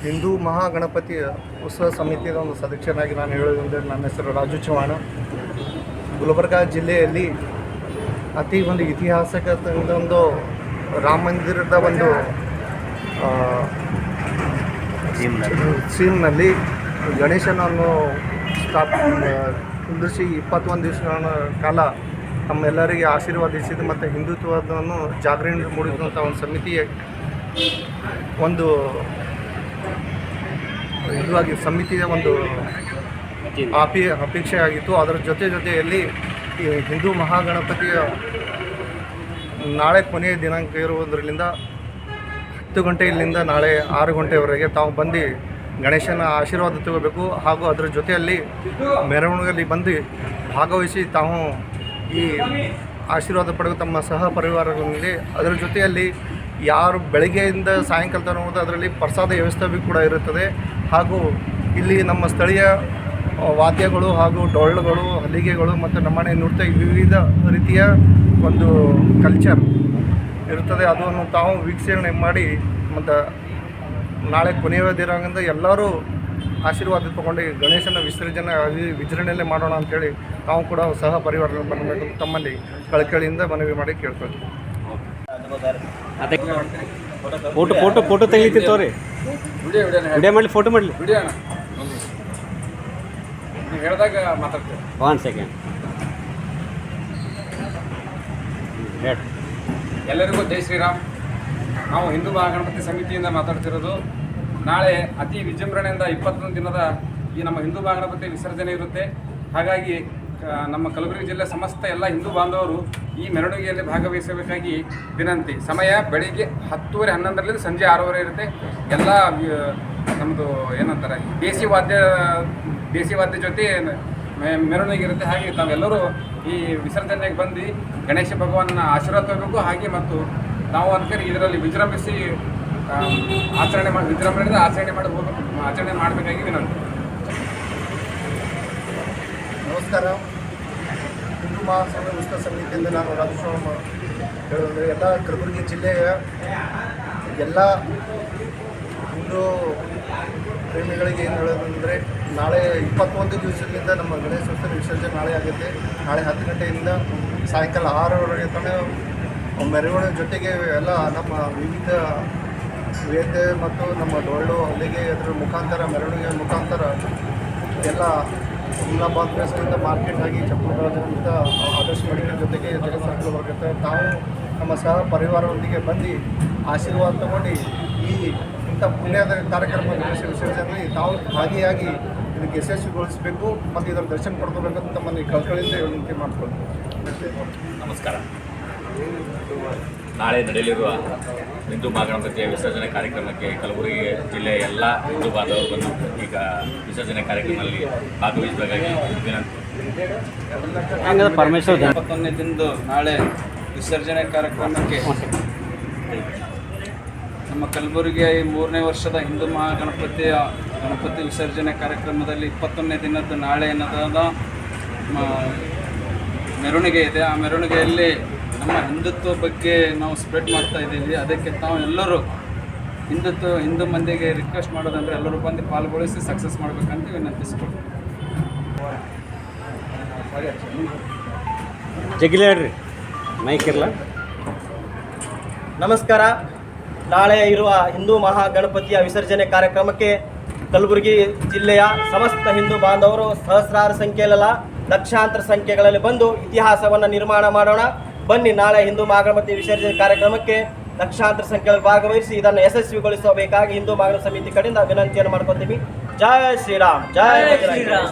ಹಿಂದೂ ಮಹಾಗಣಪತಿ ಉತ್ಸವ ಸಮಿತಿಯ ಒಂದು ಸದಸ್ಯನಾಗಿ ನಾನು ಹೇಳೋದಂದರೆ ನನ್ನ ಹೆಸರು ರಾಜು ಚವ್ಹಾಣ. ಗುಲ್ಬರ್ಗಾ ಜಿಲ್ಲೆಯಲ್ಲಿ ಅತಿ ಒಂದು ಇತಿಹಾಸಕ ಒಂದು ರಾಮ ಮಂದಿರದ ಒಂದು ಸೀಮ್ನಲ್ಲಿ ಗಣೇಶನನ್ನು ಕುಂದಿರಿಸಿ 21 ದಿವಸಗಳ ಕಾಲ ನಮ್ಮೆಲ್ಲರಿಗೆ ಆಶೀರ್ವಾದಿಸಿದ ಮತ್ತು ಹಿಂದುತ್ವವನ್ನು ಜಾಗರಣೆ ಮೂಡಿಸಿದಂಥ ಒಂದು ಸಮಿತಿಯ ಒಂದು ಇದುವಾಗಿ ಸಮಿತಿಯ ಒಂದು ಅಪೇಕ್ಷೆ ಆಗಿತ್ತು. ಅದರ ಜೊತೆಯಲ್ಲಿ ಈ ಹಿಂದೂ ಮಹಾಗಣಪತಿಯ ನಾಳೆ ಕೊನೆಯ ದಿನಾಂಕ ಇರುವುದರಿಂದ 10 ಗಂಟೆಯಿಂದ ನಾಳೆ 6 ಗಂಟೆವರೆಗೆ ತಾವು ಬಂದು ಗಣೇಶನ ಆಶೀರ್ವಾದ ತಗೋಬೇಕು. ಹಾಗೂ ಅದರ ಜೊತೆಯಲ್ಲಿ ಮೆರವಣಿಗೆಯಲ್ಲಿ ಬಂದು ಭಾಗವಹಿಸಿ ತಾವು ಈ ಆಶೀರ್ವಾದ ಪಡೆದು ತಮ್ಮ ಸಹ ಪರಿವಾರಗಳಲ್ಲಿ ಅದರ ಜೊತೆಯಲ್ಲಿ ಯಾರು ಬೆಳಗ್ಗೆಯಿಂದ ಸಾಯಂಕಾಲ ತನಕ ಹೋದ ಅದರಲ್ಲಿ ಪ್ರಸಾದ ವ್ಯವಸ್ಥೆ ಕೂಡ ಇರುತ್ತದೆ. ಹಾಗೂ ಇಲ್ಲಿ ನಮ್ಮ ಸ್ಥಳೀಯ ವಾದ್ಯಗಳು ಹಾಗೂ ಡೊಳ್ಳುಗಳು, ಹಲಿಗೆಗಳು ಮತ್ತು ನಮ್ಮನೆ ನೃತ್ಯ ವಿವಿಧ ರೀತಿಯ ಒಂದು ಕಲ್ಚರ್ ಇರುತ್ತದೆ. ಅದನ್ನು ತಾವು ವೀಕ್ಷಣೆ ಮಾಡಿ ಮತ್ತು ನಾಳೆ ಕೊನೆಯ ದಿನಾಂಕದಿಂದ ಎಲ್ಲರೂ ಆಶೀರ್ವಾದ ತೊಗೊಂಡು ಗಣೇಶನ ವಿಜೃಂಭಣೆಯಲ್ಲೇ ಮಾಡೋಣ ಅಂಥೇಳಿ ತಾವು ಕೂಡ ಸಹ ಪರಿವಾರ ಬರಬೇಕು ತಮ್ಮಲ್ಲಿ ಕಳಕಳಿಯಿಂದ ಮನವಿ ಮಾಡಿ ಕೇಳ್ಕೊಳ್ತೀವಿ. ಫೋಟೋ ತೆಗಿತೀರಿ ವಿಡಿಯೋ ಮಾಡಲಿ, ಫೋಟೋ ಮಾಡಲಿ, ನೀವು ಹೇಳಿದಾಗ ಮಾತಾಡ್ತೀವಿ. 1 ಸೆಕೆಂಡ್. ಎಲ್ಲರಿಗೂ ಜೈ ಶ್ರೀರಾಮ್. ನಾವು ಹಿಂದೂ ಮಹಾಗಣಪತಿ ಸಮಿತಿಯಿಂದ ಮಾತಾಡ್ತಿರೋದು. ನಾಳೆ ಅತಿ ವಿಜೃಂಭಣೆಯಿಂದ 21 ದಿನದ ಈ ನಮ್ಮ ಹಿಂದೂ ಮಹಾಗಣಪತಿ ವಿಸರ್ಜನೆ ಇರುತ್ತೆ. ಹಾಗಾಗಿ ನಮ್ಮ ಕಲಬುರಗಿ ಜಿಲ್ಲೆ ಸಮಸ್ತ ಎಲ್ಲ ಹಿಂದೂ ಬಾಂಧವರು ಈ ಮೆರವಣಿಗೆಯಲ್ಲಿ ಭಾಗವಹಿಸಬೇಕಾಗಿ ವಿನಂತಿ. ಸಮಯ ಬೆಳಿಗ್ಗೆ 10:30, 11 ಸಂಜೆ 6:30 ಇರುತ್ತೆ. ಎಲ್ಲ ನಮ್ಮದು ಏನಂತಾರೆ ದೇಸಿ ವಾದ್ಯ ಜೊತೆ ಮೆರವಣಿಗೆ ಇರುತ್ತೆ. ಹಾಗೆ ತಾವೆಲ್ಲರೂ ಈ ವಿಸರ್ಜನೆಗೆ ಬಂದು ಗಣೇಶ ಭಗವಾನನ ಆಶೀರ್ವಾದ ತಗೋಬೇಕು. ಹಾಗೆ ಮತ್ತು ನಾವು ಅದಕ್ಕೆ ಇದರಲ್ಲಿ ವಿಜೃಂಭಿಸಿ ವಿಜೃಂಭಣೆಯಿಂದ ಆಚರಣೆ ಮಾಡಬೇಕಾಗಿ ವಿನಂತಿ. ನಮಸ್ಕಾರ. ಹಿಂದೂ ಮಹಾಸಭೆ ಉತ್ಸವ ಸಮಿತಿಯಿಂದ ನಾನು ರಾಜೇಶ್ವರ ಹೇಳೋದಂದರೆ ಎಲ್ಲ ಕಲಬುರಗಿ ಜಿಲ್ಲೆಯ ಎಲ್ಲ ಹಿಂದೂ ಪ್ರೇಮಿಗಳಿಗೆ ಏನು ಹೇಳೋದಂದರೆ ನಾಳೆ 21 ದಿವಸದಿಂದ ನಮ್ಮ ಗಣೇಶೋತ್ಸವ ವಿಸರ್ಜನೆ ನಾಳೆ ಆಗುತ್ತೆ. ನಾಳೆ 10 ಗಂಟೆಯಿಂದ ಸಾಯಂಕಾಲ 6:00ವರೆಗೆ ತನಕ ಮೆರವಣಿಗೆ ಜೊತೆಗೆ ಎಲ್ಲ ನಮ್ಮ ವಿವಿಧ ವೇದ ಮತ್ತು ನಮ್ಮ ಡೊಳ್ಳು ಹಲ್ಲಿಗೆ ಅದರ ಮುಖಾಂತರ ಮೆರವಣಿಗೆ ಮುಖಾಂತರ ಎಲ್ಲ ಹುಮ್ನಾಬಾದ್ ಪ್ಲೇಸ್ನಿಂದ ಮಾರ್ಕೆಟ್ ಆಗಿ ಚಪ್ಪಲರಾಜನಿಂದ ಆದರ್ಶ ಮೆಡಿಕಲ್ ಜೊತೆಗೆ ಜಗತ್ಸಾಗಲು ಬರುತ್ತೆ. ತಾವು ನಮ್ಮ ಸಹ ಪರಿವಾರದೊಂದಿಗೆ ಬಂದು ಆಶೀರ್ವಾದ ತಗೊಂಡು ಇಂಥ ಪುಣ್ಯದ ಕಾರ್ಯಕ್ರಮ ಗಣೇಶ ವಿಸರ್ಜನೆಯಲ್ಲಿ ತಾವು ಭಾಗಿಯಾಗಿ ಇದಕ್ಕೆ ಯಶಸ್ವಿಗೊಳಿಸಬೇಕು ಮತ್ತು ಇದರ ದರ್ಶನ ಪಡ್ಕೋಬೇಕಂತ ತಮ್ಮನ್ನು ಕಳ್ಕಳಿಯಿಂದ ವಿನಂತಿ ಮಾಡ್ಕೊಳ್ತೀವಿ. ನಮಸ್ಕಾರ. ನಾಳೆ ನಡೆಯಲಿರುವ ಹಿಂದೂ ಮಹಾಗಣಪತಿಯ ವಿಸರ್ಜನೆ ಕಾರ್ಯಕ್ರಮಕ್ಕೆ ಕಲಬುರಗಿ ಜಿಲ್ಲೆಯ ಎಲ್ಲ ಹಿಂದೂ ಬಾಂಧವರು ಬಂದು ಈಗ ವಿಸರ್ಜನೆ ಕಾರ್ಯಕ್ರಮದಲ್ಲಿ ಭಾಗವಹಿಸಬೇಕಾಗಿ ವಿನಂತಿ. 21ನೇ ದಿನದ ನಾಳೆ ವಿಸರ್ಜನೆ ಕಾರ್ಯಕ್ರಮಕ್ಕೆ ನಮ್ಮ ಕಲಬುರಗಿಯ ಈ 3ನೇ ವರ್ಷದ ಹಿಂದೂ ಗಣಪತಿ ವಿಸರ್ಜನೆ ಕಾರ್ಯಕ್ರಮದಲ್ಲಿ 21ನೇ ದಿನದ ನಾಳೆ ಏನದ ಮೆರವಣಿಗೆ ಇದೆ. ಆ ಮೆರವಣಿಗೆಯಲ್ಲಿ ನಮ್ಮ ಹಿಂದುತ್ವ ಬಗ್ಗೆ ನಾವು ಸ್ಪ್ರೆಡ್ ಮಾಡ್ತಾ ಇದ್ದೀವಿ. ಅದಕ್ಕೆ ತಾವು ಎಲ್ಲರೂ ಹಿಂದೂ ಮಂದಿಗೆ ರಿಕ್ವೆಸ್ಟ್ ಮಾಡೋದಂದರೆ ಎಲ್ಲರೂ ಬಂದು ಪಾಲ್ಗೊಳಿಸಿ ಸಕ್ಸಸ್ ಮಾಡಬೇಕಂತ ವಿನಂತಿಸ್ಕೊಳ್ತೀವಿ. ಜಗಿಲೇಡ್ರಿ ಮೈಕ್ ಇರಲ್ಲ. ನಮಸ್ಕಾರ. ನಾಳೆ ಇರುವ ಹಿಂದೂ ಮಹಾಗಣಪತಿಯ ವಿಸರ್ಜನೆ ಕಾರ್ಯಕ್ರಮಕ್ಕೆ ಕಲಬುರಗಿ ಜಿಲ್ಲೆಯ ಸಮಸ್ತ ಹಿಂದೂ ಬಾಂಧವರು ಸಹಸ್ರಾರು ಸಂಖ್ಯೆಯಲ್ಲ ಲಕ್ಷಾಂತರ ಸಂಖ್ಯೆಗಳಲ್ಲಿ ಬಂದು ಇತಿಹಾಸವನ್ನು ನಿರ್ಮಾಣ ಮಾಡೋಣ. ಬನ್ನಿ, ನಾಳೆ ಹಿಂದೂ ಮಹಾಗಣಪತಿ ವಿಸರ್ಜನೆ ಕಾರ್ಯಕ್ರಮಕ್ಕೆ ಲಕ್ಷಾಂತರ ಸಂಖ್ಯೆಯಲ್ಲಿ ಭಾಗವಹಿಸಿ ಇದನ್ನು ಯಶಸ್ವಿಗೊಳಿಸಬೇಕಾಗಿ ಹಿಂದೂ ಮಹಾಗಣಪತಿ ಸಮಿತಿ ಕಡೆಯಿಂದ ವಿನಂತಿಯನ್ನು ಮಾಡ್ಕೊತೀವಿ. ಜೈ ಶ್ರೀರಾಮ್, ಜೈ ಶ್ರೀರಾಮ್.